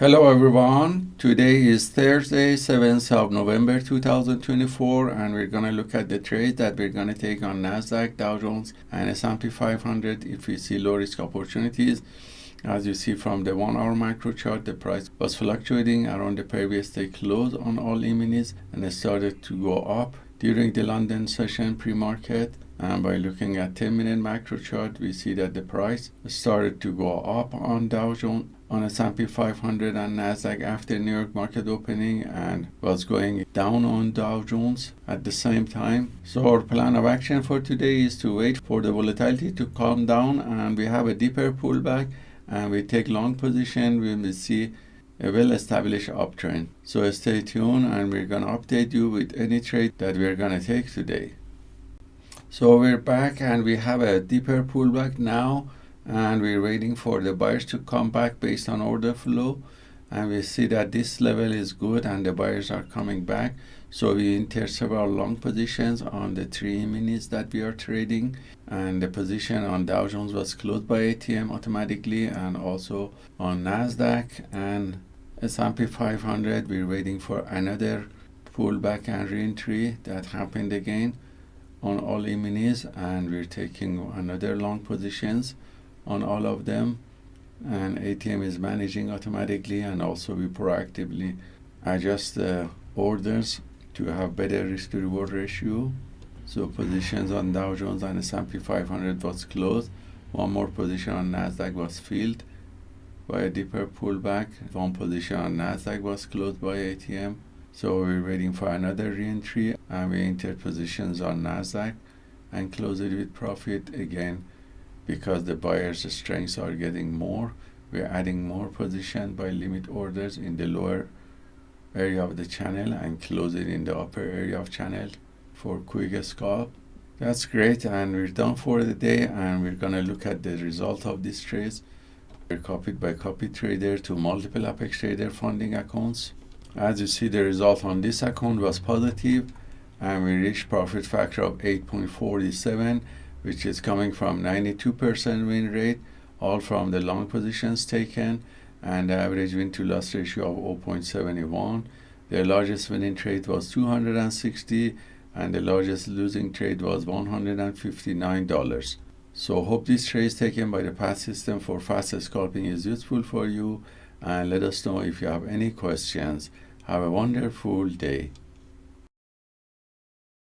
Hello everyone, today is Thursday 7th of November 2024 and we're going to look at the trade that we're going to take on Nasdaq, Dow Jones and S&P 500 if we see low risk opportunities. As you see from the 1 hour macro chart, the price was fluctuating around the previous day close on all E-minis and it started to go up during the London session pre-market. And by looking at 10-minute macro chart, we see that the price started to go up on Dow Jones, on S&P 500 and Nasdaq after New York market opening, and was going down on Dow Jones at the same time. So our plan of action for today is to wait for the volatility to calm down and we have a deeper pullback and we take long position when we see a well-established uptrend. So stay tuned and we're going to update you with any trade that we're going to take today. So we're back and we have a deeper pullback now and we're waiting for the buyers to come back based on order flow, and we see that this level is good and the buyers are coming back. So we enter several long positions on the 3 minutes that we are trading, and the position on Dow Jones was closed by ATM automatically, and also on Nasdaq and S&P 500 we're waiting for another pullback and re-entry that happened again on all E-minis, and we're taking another long positions on all of them, and ATM is managing automatically, and also we proactively adjust the orders to have better risk to reward ratio. So positions on Dow Jones and S&P 500 was closed. One more position on Nasdaq was filled by a deeper pullback. One position on Nasdaq was closed by ATM. So we're waiting for another re-entry and we entered positions on Nasdaq and close it with profit again. Because the buyers' strengths are getting more, we're adding more position by limit orders in the lower area of the channel and close it in the upper area of channel for quick scalp. That's great, and we're done for the day, and we're gonna look at the result of these trades. We're copied by copy trader to multiple Apex Trader funding accounts. As you see, the result on this account was positive and we reached profit factor of 8.47, which is coming from 92% win rate, all from the long positions taken, and the average win to loss ratio of 0.71. The largest winning trade was 260 and the largest losing trade was $159. So hope this trade taken by the PAAT system for fast scalping is useful for you, and let us know if you have any questions. Have a wonderful day.